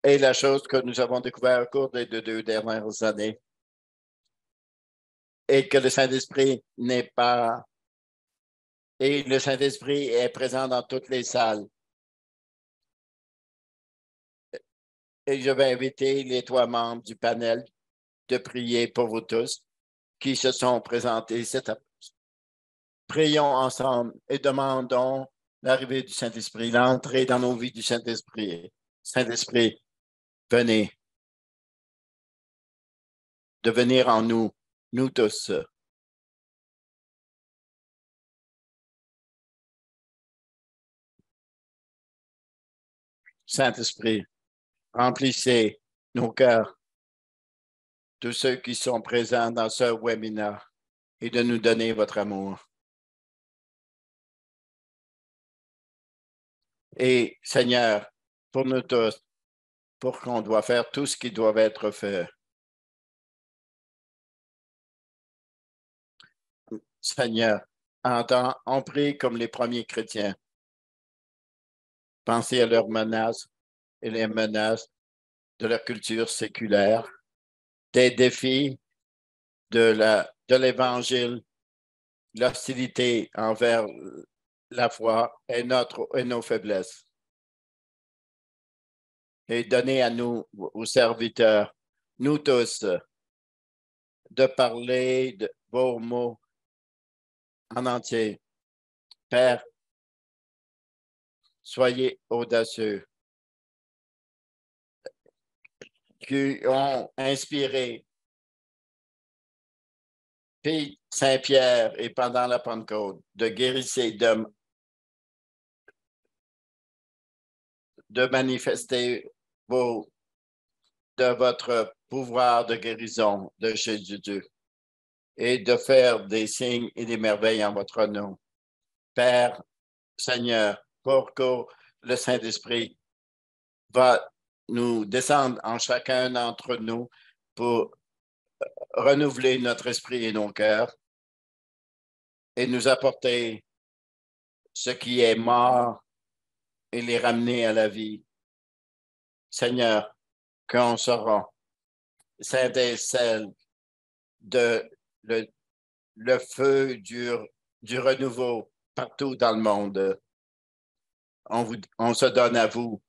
Et la chose que nous avons découvert au cours des 2 dernières années, et que le Saint-Esprit n'est pas... Et le Saint-Esprit est présent dans toutes les salles. Et je vais inviter les 3 membres du panel de prier pour vous tous qui se sont présentés cette après-midi. Prions ensemble et demandons l'arrivée du Saint-Esprit, l'entrée dans nos vies du Saint-Esprit. Saint-Esprit, venez, de venir en nous, nous tous. Saint-Esprit, remplissez nos cœurs, tous ceux qui sont présents dans ce webinaire, et de nous donner votre amour. Et Seigneur, pour nous tous, pour qu'on doit faire tout ce qui doit être fait. Seigneur, on prie comme les premiers chrétiens. Pensez à leurs menaces et les menaces de la culture séculaire, des défis de l'Évangile, l'hostilité envers la foi et nos faiblesses. Et donnez à nous, aux serviteurs, nous tous, de parler de vos mots en entier. Père, soyez audacieux, qui ont inspiré puis Saint-Pierre et pendant la Pentecôte, de guérir, de manifester de votre pouvoir de guérison de Jésus-Dieu et de faire des signes et des merveilles en votre nom. Père, Seigneur, pour que le Saint-Esprit va nous descendre en chacun d'entre nous pour renouveler notre esprit et nos cœurs et nous apporter ce qui est mort et les ramener à la vie. Seigneur, qu'on sera saint et celle de le feu du renouveau partout dans le monde. On se donne à vous,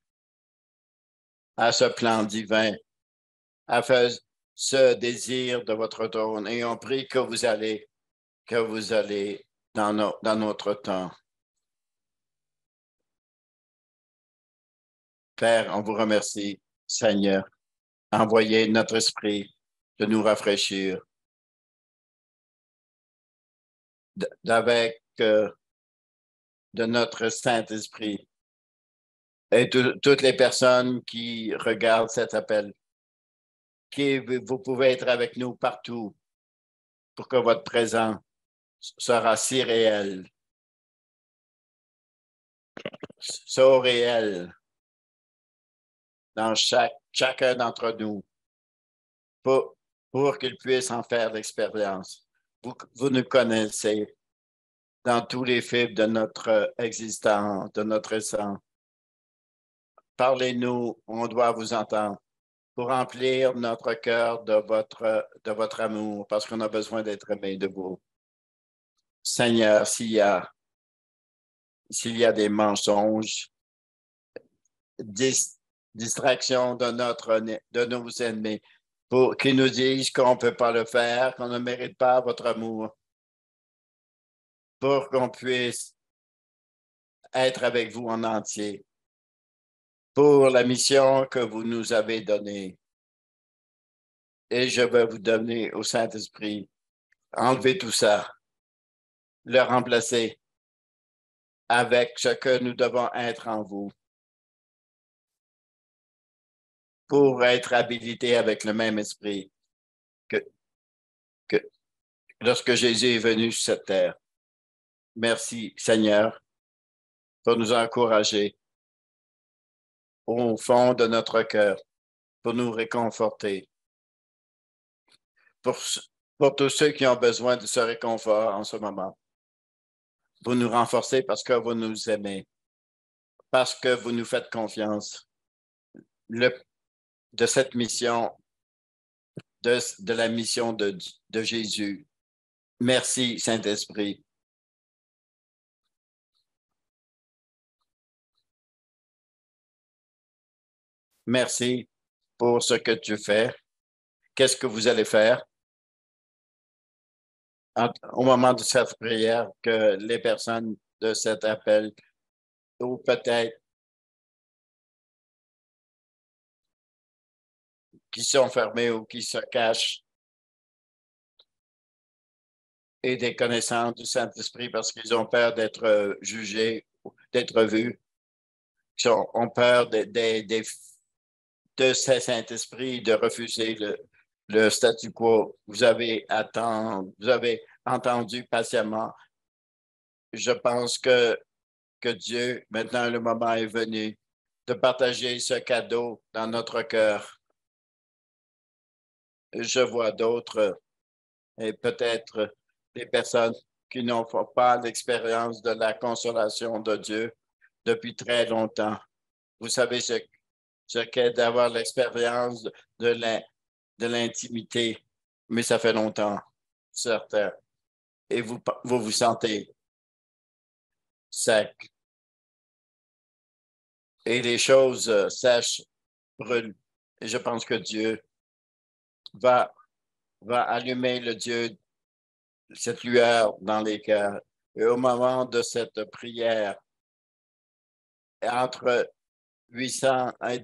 à ce plan divin, à faire ce désir de votre trône. Et on prie que vous allez dans notre temps. Père, on vous remercie, Seigneur. Envoyez notre esprit de nous rafraîchir avec de notre Saint-Esprit et toutes les personnes qui regardent cet appel, vous pouvez être avec nous partout pour que votre présence sera si réel, so réel dans chacun d'entre nous pour qu'ils puissent en faire l'expérience. Vous nous connaissez dans tous les fibres de notre existence, de notre essence. Parlez-nous, on doit vous entendre pour remplir notre cœur de votre amour, parce qu'on a besoin d'être aimé de vous. Seigneur, s'il y a des mensonges, distractions de nos ennemis, pour qu'ils nous disent qu'on ne peut pas le faire, qu'on ne mérite pas votre amour, pour qu'on puisse être avec vous en entier, pour la mission que vous nous avez donnée. Et je vais vous donner au Saint-Esprit, enlevez tout ça, le remplacer avec ce que nous devons être en vous pour être habilités avec le même esprit que lorsque Jésus est venu sur cette terre. Merci, Seigneur, pour nous encourager au fond de notre cœur, pour nous réconforter, pour tous ceux qui ont besoin de ce réconfort en ce moment. Vous nous renforcez parce que vous nous aimez, parce que vous nous faites confiance de cette mission, de la mission de Jésus. Merci, Saint-Esprit. Merci pour ce que tu fais. Qu'est-ce que vous allez faire au moment de cette prière, que les personnes de cet appel, ou peut-être qui sont fermés ou qui se cachent, et des connaissances du Saint-Esprit parce qu'ils ont peur d'être jugés, d'être vus, qui ont peur de ce Saint-Esprit, de refuser le statu quo. Vous avez entendu patiemment. Je pense que Dieu, maintenant le moment est venu de partager ce cadeau dans notre cœur. Je vois d'autres et peut-être des personnes qui n'ont pas l'expérience de la consolation de Dieu depuis très longtemps. Vous savez ce qu'est d'avoir l'expérience de l'intimité, mais ça fait longtemps, certain. Et vous sentez sec. Et les choses sèches brûlent. Et je pense que Dieu va allumer cette lueur dans les cœurs. Et au moment de cette prière, entre 800 et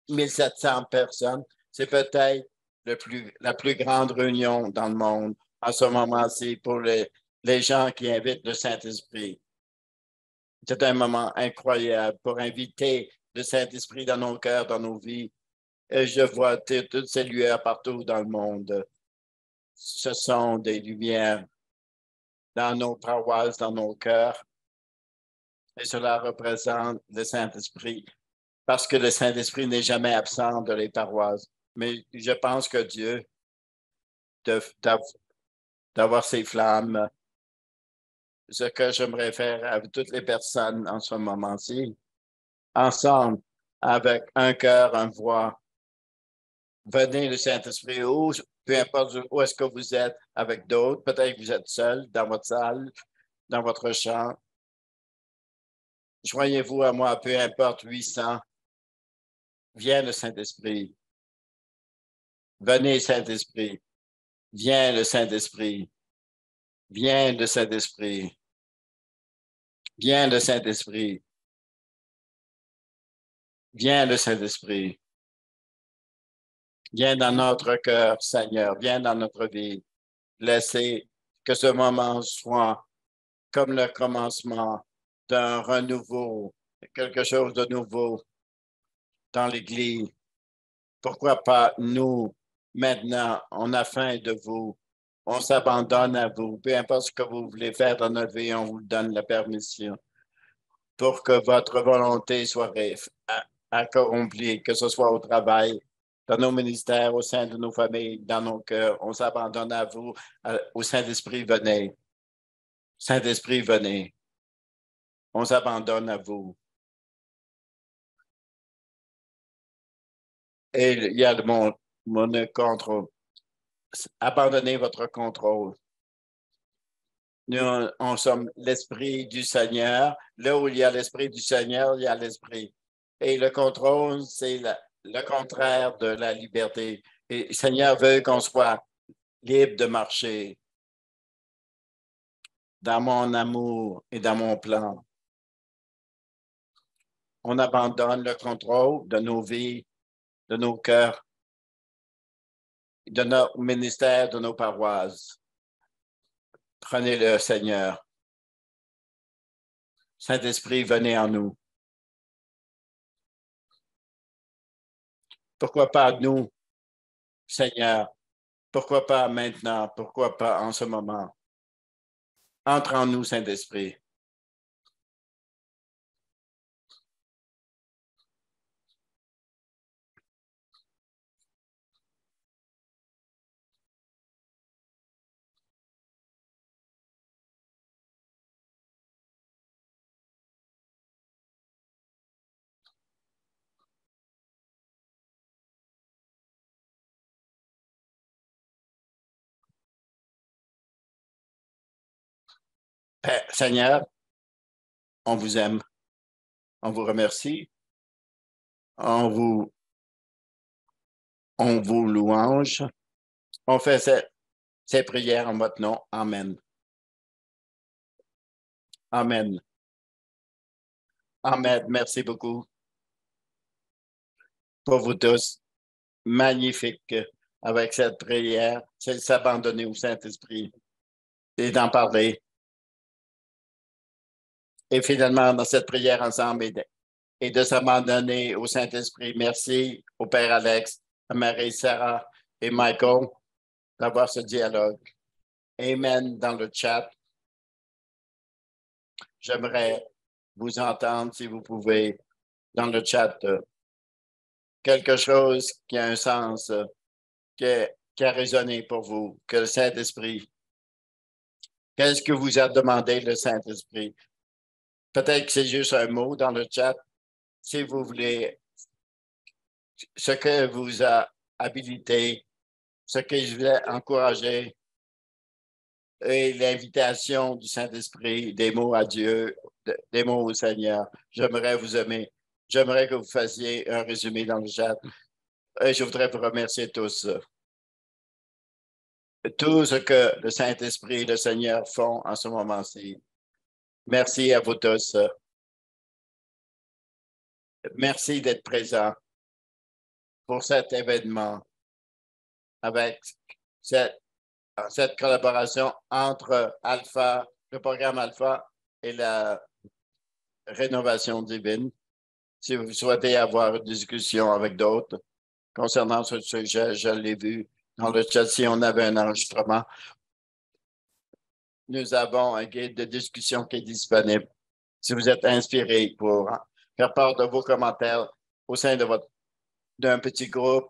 1700 personnes, c'est peut-être la plus grande réunion dans le monde en ce moment-ci pour les gens qui invitent le Saint-Esprit. C'est un moment incroyable pour inviter le Saint-Esprit dans nos cœurs, dans nos vies. Et je vois toutes ces lueurs partout dans le monde. Ce sont des lumières dans nos paroisses, dans nos cœurs. Et cela représente le Saint-Esprit, parce que le Saint-Esprit n'est jamais absent de les paroisses. Mais je pense que Dieu, d'avoir ces flammes, ce que j'aimerais faire avec toutes les personnes en ce moment-ci, ensemble, avec un cœur, une voix. Venez le Saint-Esprit, peu importe où est-ce que vous êtes, avec d'autres. Peut-être que vous êtes seul dans votre salle, dans votre champ. Joignez-vous à moi, peu importe, 800. Viens le Saint-Esprit. Venez, Saint-Esprit. Viens le Saint-Esprit. Viens le Saint-Esprit. Viens le Saint-Esprit. Viens le Saint-Esprit. Viens dans notre cœur, Seigneur. Viens dans notre vie. Laissez que ce moment soit comme le commencement d'un renouveau, quelque chose de nouveau dans l'Église. Pourquoi pas nous, maintenant, on a faim de vous, on s'abandonne à vous, peu importe ce que vous voulez faire dans notre vie, on vous donne la permission pour que votre volonté soit accomplie, que ce soit au travail, dans nos ministères, au sein de nos familles, dans nos cœurs. On s'abandonne à vous, au Saint-Esprit, venez. Saint-Esprit, venez. On s'abandonne à vous. Et il y a mon contrôle. Abandonnez votre contrôle. Nous, on sommes l'Esprit du Seigneur. Là où il y a l'Esprit du Seigneur, il y a l'Esprit. Et le contrôle, c'est le contraire de la liberté. Et le Seigneur veut qu'on soit libre de marcher dans mon amour et dans mon plan. On abandonne le contrôle de nos vies, de nos cœurs, de notre ministère, de nos paroisses. Prenez-le, Seigneur. Saint-Esprit, venez en nous. Pourquoi pas nous, Seigneur? Pourquoi pas maintenant? Pourquoi pas en ce moment? Entre en nous, Saint-Esprit. Père, Seigneur, on vous aime. On vous remercie. On vous louange. On fait ces prières en votre nom. Amen. Amen. Amen. Merci beaucoup pour vous tous. Magnifique avec cette prière, c'est de s'abandonner au Saint-Esprit et d'en parler. Et finalement, dans cette prière ensemble et de s'abandonner au Saint-Esprit. Merci au Père Alex, à Marie-Sarah et Michael d'avoir ce dialogue. Amen dans le chat. J'aimerais vous entendre, si vous pouvez, dans le chat, quelque chose qui a un sens, qui a résonné pour vous, que le Saint-Esprit. Qu'est-ce que vous a demandé le Saint-Esprit? Peut-être que c'est juste un mot dans le chat. Si vous voulez, ce que vous a habilité, ce que je voulais encourager, et l'invitation du Saint-Esprit, des mots à Dieu, des mots au Seigneur. J'aimerais vous aimer. J'aimerais que vous fassiez un résumé dans le chat. Et je voudrais vous remercier tous. Tout ce que le Saint-Esprit et le Seigneur font en ce moment-ci. Merci à vous tous. Merci d'être présents pour cet événement avec cette collaboration entre Alpha, le programme Alpha et la rénovation divine. Si vous souhaitez avoir une discussion avec d'autres concernant ce sujet, je l'ai vu dans le chat, si on avait un enregistrement. Nous avons un guide de discussion qui est disponible. Si vous êtes inspiré pour faire part de vos commentaires au sein d'un petit groupe,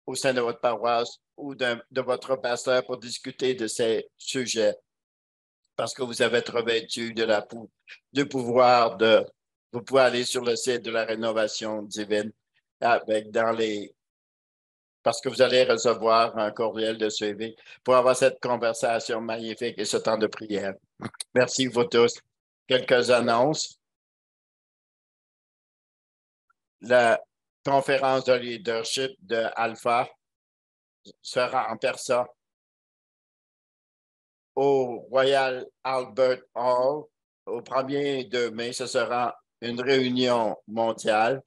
au sein de votre paroisse ou de votre pasteur pour discuter de ces sujets, parce que vous avez être revêtu du pouvoir de... Vous pouvez aller sur le site de la rénovation divine parce que vous allez recevoir un courriel de suivi pour avoir cette conversation magnifique et ce temps de prière. Merci vous tous. Quelques annonces. La conférence de leadership de Alpha sera en personne au Royal Albert Hall au 1er 2 mai. Ce sera une réunion mondiale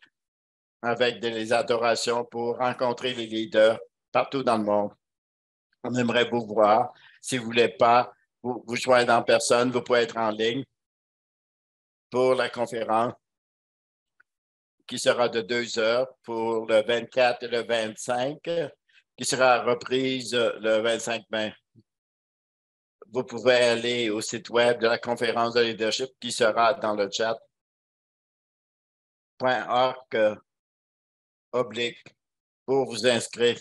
avec des adorations pour rencontrer les leaders partout dans le monde. On aimerait vous voir. Si vous ne voulez pas vous joindre en personne, vous pouvez être en ligne pour la conférence qui sera de 2 heures pour le 24 et le 25, qui sera reprise le 25 mai. Vous pouvez aller au site web de la conférence de leadership qui sera dans le chat. .org pour vous inscrire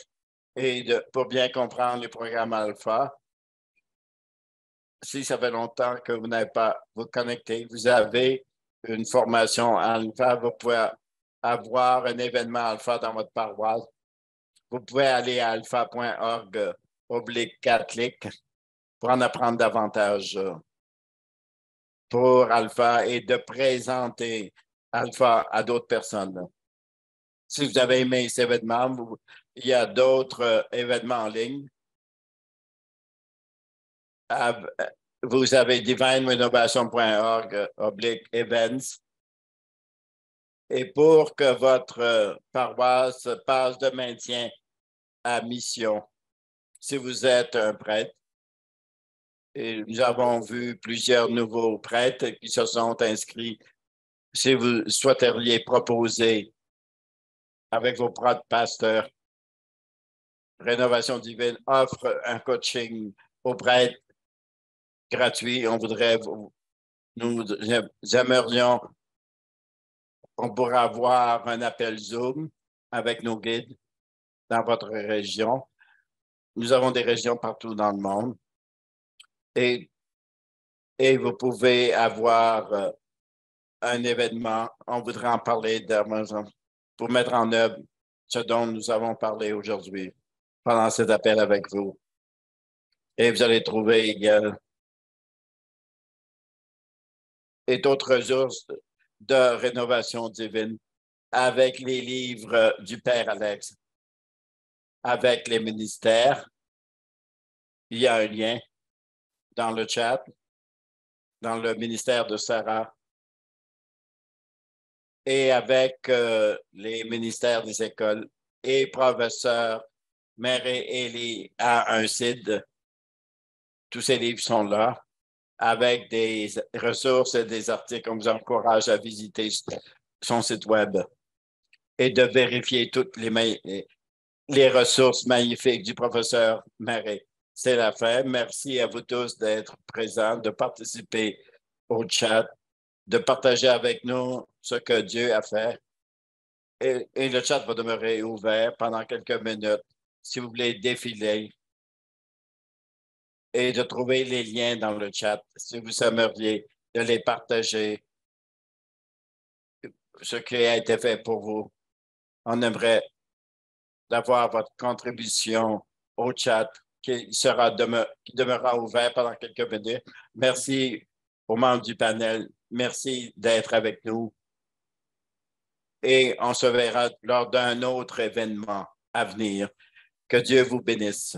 et pour bien comprendre les programmes Alpha. Si ça fait longtemps que vous n'avez pas vous connecté, vous avez une formation Alpha, vous pouvez avoir un événement Alpha dans votre paroisse. Vous pouvez aller à alpha.org/catholique pour en apprendre davantage pour Alpha et de présenter Alpha à d'autres personnes. Si vous avez aimé cet événement, il y a d'autres événements en ligne. Vous avez divinerenovation.org/events. Et pour que votre paroisse passe de maintien à mission, si vous êtes un prêtre, Et nous avons vu plusieurs nouveaux prêtres qui se sont inscrits. Si vous souhaiteriez proposer avec vos propres pasteurs, Rénovation Divine offre un coaching aux prêtres gratuit. Nous aimerions, on pourra avoir un appel Zoom avec nos guides dans votre région. Nous avons des régions partout dans le monde. Et vous pouvez avoir un événement. On voudrait en parler pour mettre en œuvre ce dont nous avons parlé aujourd'hui pendant cet appel avec vous. Et vous allez trouver et d'autres ressources de rénovation divine avec les livres du Père Alex, avec les ministères. Il y a un lien dans le chat, dans le ministère de Sarah, et avec les ministères des écoles et professeur Mary Ellie a un site. Tous ces livres sont là avec des ressources et des articles. On vous encourage à visiter son site web et de vérifier toutes les ressources magnifiques du professeur Mary. C'est la fin. Merci à vous tous d'être présents, de participer au chat, de partager avec nous ce que Dieu a fait. Et le chat va demeurer ouvert pendant quelques minutes. Si vous voulez défiler et de trouver les liens dans le chat, si vous aimeriez de les partager, ce qui a été fait pour vous. On aimerait d'avoir votre contribution au chat qui demeurera ouvert pendant quelques minutes. Merci aux membres du panel. Merci d'être avec nous. Et on se verra lors d'un autre événement à venir. Que Dieu vous bénisse.